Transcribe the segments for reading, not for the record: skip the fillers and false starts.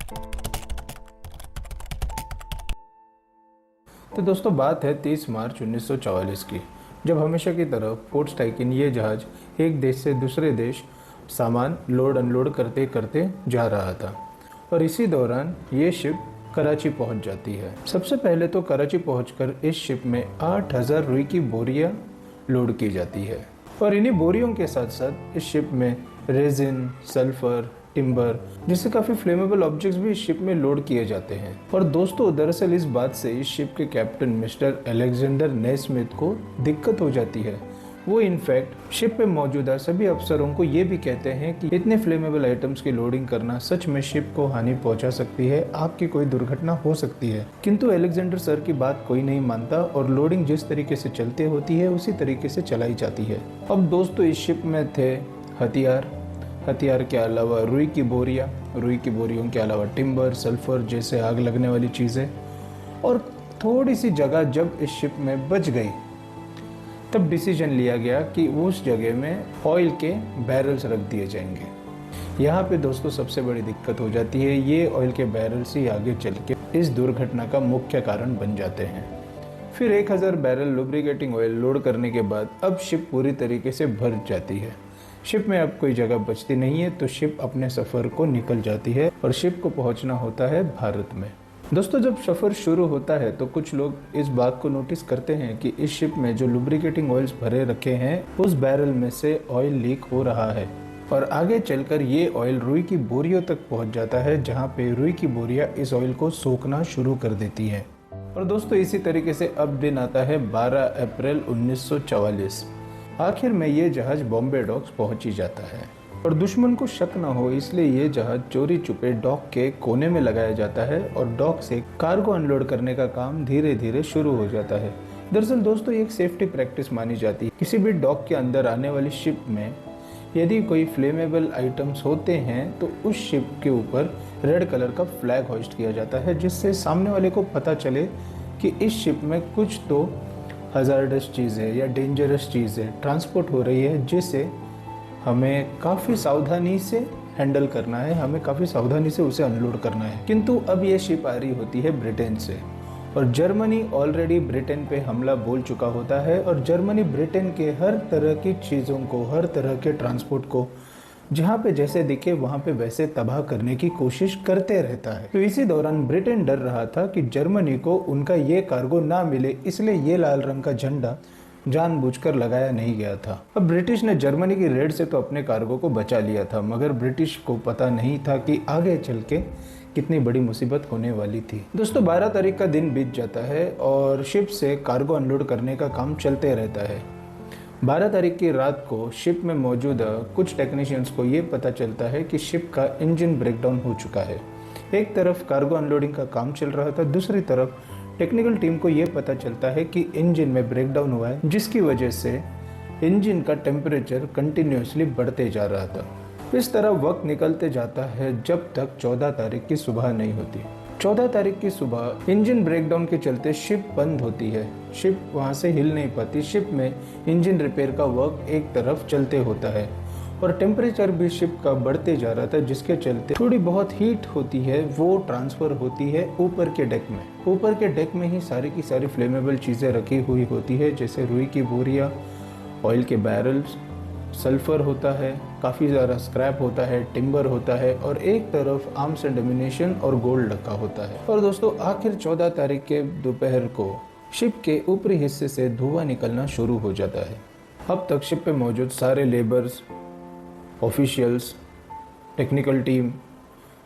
तो दोस्तों बात है 30 मार्च 1944 की, जब हमेशा की तरह पोर्ट स्टाइकिन ये जहाज एक देश से दूसरे देश सामान लोड अनलोड करते करते जा रहा था और इसी दौरान ये शिप कराची पहुंच जाती है। सबसे पहले तो कराची पहुंचकर इस शिप में 8000 रुई की बोरियां लोड की जाती है और इन्हीं बोरियों के साथ साथ इस शिप में रेजिन, सल्फर, टिम्बर जिससे काफी फ्लेमेबल ऑब्जेक्ट्स भी इस शिप में लोड किए जाते हैं। और दोस्तों दरअसल इस बात से इस शिप के कैप्टन मिस्टर अलेक्जेंडर नेस्मिथ को दिक्कत हो जाती है। वो इनफैक्ट शिप पे मौजूदा सभी अफसरों को ये भी कहते हैं कि इतने फ्लेमेबल आइटम्स की लोडिंग करना सच में शिप को हानि पहुंचा सकती है, आपकी कोई दुर्घटना हो सकती है। किंतु अलेक्जेंडर सर की बात कोई नहीं मानता और लोडिंग जिस तरीके से चलती होती है उसी तरीके से चलाई जाती है। अब दोस्तों इस शिप में थे हथियार के अलावा रुई की बोरियों के अलावा टिम्बर, सल्फर जैसे आग लगने वाली चीज़ें, और थोड़ी सी जगह जब इस शिप में बच गई तब डिसीजन लिया गया कि उस जगह में ऑयल के बैरल्स रख दिए जाएंगे। यहाँ पे दोस्तों सबसे बड़ी दिक्कत हो जाती है, ये ऑयल के बैरल्स ही आगे चल के इस दुर्घटना का मुख्य कारण बन जाते हैं। फिर 1000 बैरल लुब्रिकेटिंग ऑयल लोड करने के बाद अब शिप पूरी तरीके से भर जाती है। शिप में अब कोई जगह बचती नहीं है तो शिप अपने सफ़र को निकल जाती है और शिप को पहुंचना होता है भारत में। दोस्तों जब सफ़र शुरू होता है तो कुछ लोग इस बात को नोटिस करते हैं कि इस शिप में जो लुब्रिकेटिंग ऑयल्स भरे रखे हैं उस बैरल में से ऑयल लीक हो रहा है और आगे चलकर ये ऑयल रुई की बोरियों तक पहुंच जाता है, जहां पे रुई की बोरियां इस ऑयल को सोखना शुरू कर देती हैं। और दोस्तों इसी तरीके से अब दिन आता है 12 अप्रैल 1944। आखिर में ये जहाज बॉम्बे डॉक्स पहुंच ही जाता है और दुश्मन को शक न हो इसलिए ये जहाज चोरी छुपे डॉक के कोने में लगाया जाता है और डॉक से कार्गो अनलोड करने का काम धीरे धीरे शुरू हो जाता है। दरअसल दोस्तों एक सेफ्टी प्रैक्टिस मानी जाती है। किसी भी डॉक के अंदर आने वाली शिप में यदि कोई फ्लेमेबल आइटम्स होते हैं तो उस शिप के ऊपर रेड कलर का फ्लैग होस्ट किया जाता है, जिससे सामने वाले को पता चले कि इस शिप में कुछ तो हजार्डस चीज़ें या डेंजरस चीज़ें ट्रांसपोर्ट हो रही है, जिसे हमें काफ़ी सावधानी से हैंडल करना है, हमें काफ़ी सावधानी से उसे अनलोड करना है। किंतु अब ये शिप आ रही होती है ब्रिटेन से और जर्मनी ऑलरेडी ब्रिटेन पे हमला बोल चुका होता है और जर्मनी ब्रिटेन के हर तरह की चीज़ों को, हर तरह के ट्रांसपोर्ट को जहाँ पे जैसे दिखे वहाँ पे वैसे तबाह करने की कोशिश करते रहता है। तो इसी दौरान ब्रिटेन डर रहा था कि जर्मनी को उनका ये कार्गो ना मिले, इसलिए ये लाल रंग का झंडा जानबूझकर लगाया नहीं गया था। अब ब्रिटिश ने जर्मनी की रेड से तो अपने कार्गो को बचा लिया था, मगर ब्रिटिश को पता नहीं था कि आगे चल के कितनी बड़ी मुसीबत होने वाली थी। दोस्तों 12 तारीख का दिन बीत जाता है और शिप से कार्गो अनलोड करने का काम चलते रहता है। 12 तारीख की रात को शिप में मौजूद कुछ टेक्नीशियंस को ये पता चलता है कि शिप का इंजन ब्रेकडाउन हो चुका है। एक तरफ कार्गो अनलोडिंग का काम चल रहा था, दूसरी तरफ टेक्निकल टीम को ये पता चलता है कि इंजन में ब्रेकडाउन हुआ है, जिसकी वजह से इंजन का टेम्परेचर कंटिन्यूसली बढ़ते जा रहा था। इस तरह वक्त निकलते जाता है जब तक 14 तारीख की सुबह नहीं होती। 14 तारीख की सुबह इंजन ब्रेकडाउन के चलते शिप बंद होती है, शिप वहाँ से हिल नहीं पाती। शिप में इंजन रिपेयर का वर्क एक तरफ चलते होता है और टेम्परेचर भी शिप का बढ़ते जा रहा था, जिसके चलते थोड़ी बहुत हीट होती है वो ट्रांसफ़र होती है ऊपर के डेक में। ऊपर के डेक में ही सारी की सारी फ्लेमेबल चीज़ें रखी हुई होती है, जैसे रुई की बोरियाँ, ऑयल के बैरल्स, सल्फ़र होता है, काफ़ी ज़्यादा स्क्रैप होता है, टिम्बर होता है और एक तरफ आर्म्स एंड एम्यूनेशन और गोल्ड रखा होता है। और दोस्तों आखिर 14 तारीख के दोपहर को शिप के ऊपरी हिस्से से धुआं निकलना शुरू हो जाता है। अब तक शिप पे मौजूद सारे लेबर्स, ऑफिशियल्स, टेक्निकल टीम,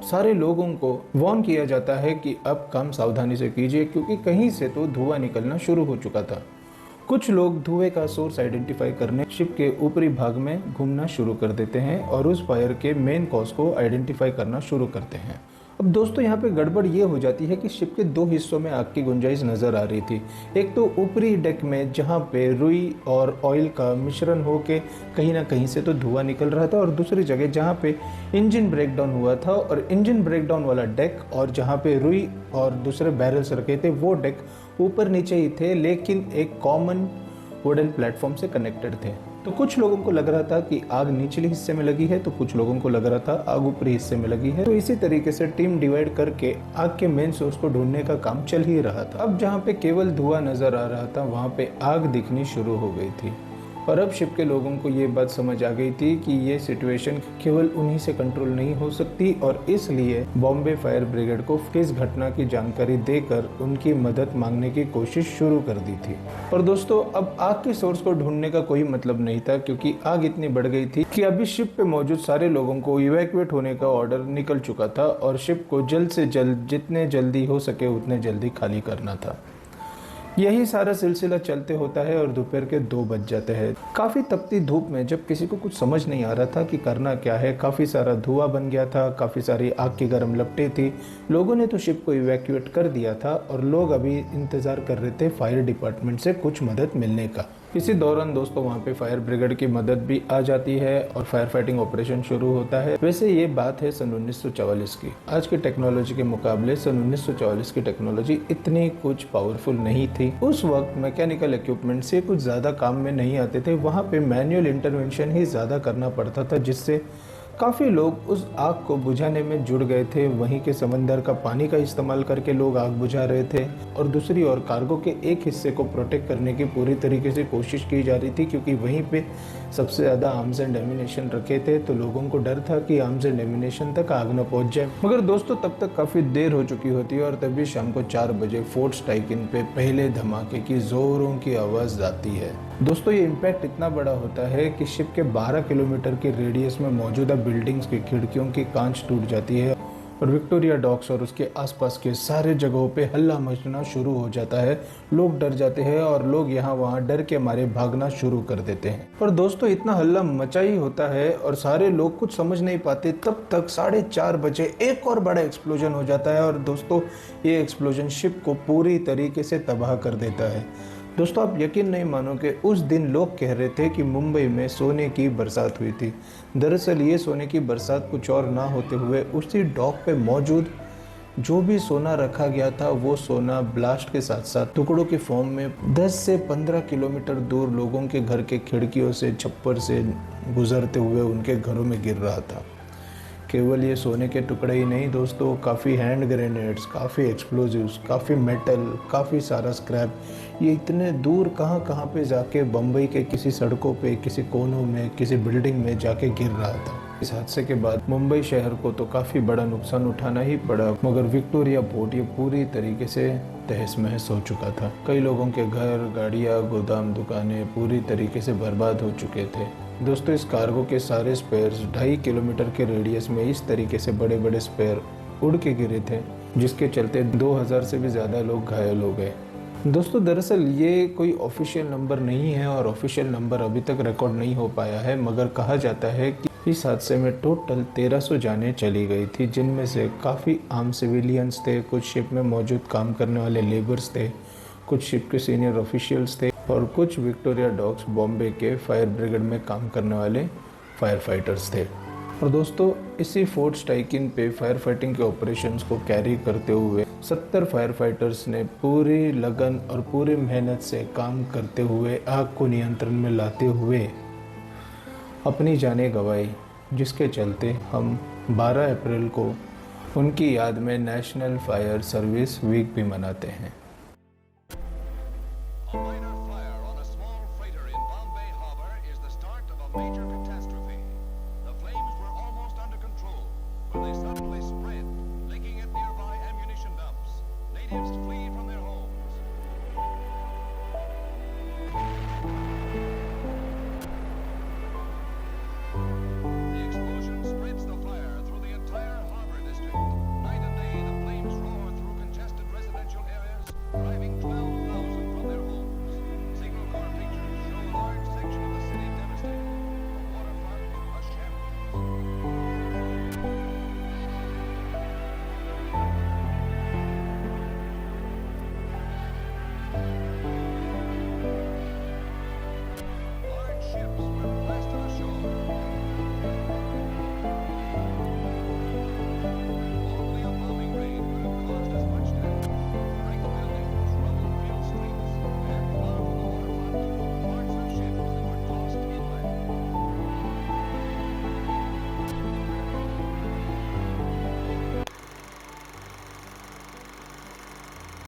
सारे लोगों को वार्न किया जाता है कि अब काम सावधानी से कीजिए, क्योंकि कहीं से तो धुआं निकलना शुरू हो चुका था। कुछ लोग धुएं का सोर्स आइडेंटिफाई करने शिप के ऊपरी भाग में घूमना शुरू कर देते हैं और उस फायर के मेन कॉज को आइडेंटिफाई करना शुरू करते हैं। अब दोस्तों यहाँ पे गड़बड़ ये हो जाती है कि शिप के दो हिस्सों में आग की गुंजाइश नज़र आ रही थी। एक तो ऊपरी डेक में जहाँ पे रुई और ऑयल का मिश्रण होके कहीं ना कहीं से तो धुआं निकल रहा था, और दूसरी जगह जहाँ पे इंजन ब्रेकडाउन हुआ था और इंजन ब्रेकडाउन वाला डेक और जहाँ पे रुई और दूसरे बैरल्स रखे थे वो डेक ऊपर नीचे ही थे, लेकिन एक कॉमन वुडन प्लेटफॉर्म से कनेक्टेड थे। तो कुछ लोगों को लग रहा था कि आग निचले हिस्से में लगी है, तो कुछ लोगों को लग रहा था आग ऊपरी हिस्से में लगी है। तो इसी तरीके से टीम डिवाइड करके आग के मेन सोर्स को ढूंढने का काम चल ही रहा था। अब जहाँ पे केवल धुआं नजर आ रहा था, वहाँ पे आग दिखनी शुरू हो गई थी। और अब शिप के लोगों को ये बात समझ आ गई थी कि ये सिचुएशन केवल उन्हीं से कंट्रोल नहीं हो सकती, और इसलिए बॉम्बे फायर ब्रिगेड को इस घटना की जानकारी देकर उनकी मदद मांगने की कोशिश शुरू कर दी थी। और दोस्तों, अब आग के सोर्स को ढूंढने का कोई मतलब नहीं था, क्योंकि आग इतनी बढ़ गई थी कि अभी शिप पे मौजूद सारे लोगों को इवैक्यूएट होने का ऑर्डर निकल चुका था और शिप को जल्द से जल्द, जितने जल्दी हो सके उतने जल्दी खाली करना था। यही सारा सिलसिला चलते होता है और दोपहर के 2 बज जाते हैं। काफ़ी तपती धूप में जब किसी को कुछ समझ नहीं आ रहा था कि करना क्या है, काफ़ी सारा धुआं बन गया था, काफ़ी सारी आग की गर्म लपटें थी। लोगों ने तो शिप को इवैक्यूएट कर दिया था और लोग अभी इंतज़ार कर रहे थे फायर डिपार्टमेंट से कुछ मदद मिलने का। इसी दौरान दोस्तों वहाँ पे फायर ब्रिगेड की मदद भी आ जाती है और फायर फाइटिंग ऑपरेशन शुरू होता है। वैसे ये बात है सन 1944 की। आज की टेक्नोलॉजी के मुकाबले सन 1944 की टेक्नोलॉजी इतनी कुछ पावरफुल नहीं थी। उस वक्त मैकेनिकल इक्विपमेंट से कुछ ज़्यादा काम में नहीं आते थे। वहाँ पे मैनुअल इंटरवेंशन ही ज़्यादा करना पड़ता था, जिससे काफ़ी लोग उस आग को बुझाने में जुड़ गए थे। वहीं के समंदर का पानी का इस्तेमाल करके लोग आग बुझा रहे थे और दूसरी ओर कार्गो के एक हिस्से को प्रोटेक्ट करने की पूरी तरीके से कोशिश की जा रही थी, क्योंकि वहीं पे सबसे ज़्यादा आर्म्स एंड एम्यूनेशन रखे थे। तो लोगों को डर था कि आर्म्स एंड एम्यूनेशन तक आग न पहुंच जाए। मगर दोस्तों, तब तक काफ़ी देर हो चुकी होती है और तभी शाम को 4 बजे फोर्ट स्टाइकिन पे पहले धमाके की जोरों की आवाज़ आती है। दोस्तों, ये इम्पैक्ट इतना बड़ा होता है कि शिप के 12 किलोमीटर के रेडियस में मौजूदा बिल्डिंग्स की खिड़कियों की कांच टूट जाती है और विक्टोरिया डॉक्स और उसके आसपास के सारे जगहों पे हल्ला मचना शुरू हो जाता है। लोग डर जाते हैं और लोग यहाँ वहाँ डर के मारे भागना शुरू कर देते हैं। और दोस्तों, इतना हल्ला मचा ही होता है और सारे लोग कुछ समझ नहीं पाते। तब तक 4:30 बजे एक और बड़ा एक्सप्लोजन हो जाता है और दोस्तों, ये एक्सप्लोजन शिप को पूरी तरीके से तबाह कर देता है। दोस्तों, आप यकीन नहीं मानोगे, उस दिन लोग कह रहे थे कि मुंबई में सोने की बरसात हुई थी। दरअसल ये सोने की बरसात कुछ और ना होते हुए उसी डॉक पे मौजूद जो भी सोना रखा गया था, वो सोना ब्लास्ट के साथ साथ टुकड़ों के फॉर्म में 10 से 15 किलोमीटर दूर लोगों के घर के खिड़कियों से, छप्पर से गुजरते हुए उनके घरों में गिर रहा था। केवल ये सोने के टुकड़े ही नहीं दोस्तों, काफ़ी हैंड ग्रेनेड्स, काफ़ी एक्सप्लोजिव्स, काफ़ी मेटल, काफ़ी सारा स्क्रैप, ये इतने दूर कहाँ कहाँ पे जाके बम्बई के किसी सड़कों पे, किसी कोनों में, किसी बिल्डिंग में जाके गिर रहा था। इस हादसे के बाद मुंबई शहर को तो काफ़ी बड़ा नुकसान उठाना ही पड़ा, मगर विक्टोरिया पोर्ट ये पूरी तरीके से तहस महस हो चुका था। कई लोगों के घर, गाड़ियाँ, गोदाम, दुकानें पूरी तरीके से बर्बाद हो चुके थे। दोस्तों, इस कार्गो के सारे स्पेयर्स 2.5 किलोमीटर के रेडियस में इस तरीके से बड़े बड़े स्पेयर उड़ के गिरे थे, जिसके चलते 2000 से भी ज़्यादा लोग घायल हो गए। दोस्तों, दरअसल ये कोई ऑफिशियल नंबर नहीं है और ऑफिशियल नंबर अभी तक रिकॉर्ड नहीं हो पाया है, मगर कहा जाता है कि इस हादसे में टोटल 1300 जानें चली गई थी, जिनमें से काफ़ी आम सिविलियंस थे, कुछ शिप में मौजूद काम करने वाले लेबर्स थे, कुछ शिप के सीनियर ऑफिशियल्स थे और कुछ विक्टोरिया डॉक्स बॉम्बे के फायर ब्रिगेड में काम करने वाले फायर फाइटर्स थे। और दोस्तों, इसी फोर्ट स्टाइकिन पे फायर फाइटिंग के ऑपरेशंस को कैरी करते हुए 70 फायर फाइटर्स ने पूरी लगन और पूरी मेहनत से काम करते हुए आग को नियंत्रण में लाते हुए अपनी जानें गंवाई, जिसके चलते हम 12 अप्रैल को उनकी याद में नेशनल फायर सर्विस वीक भी मनाते हैं।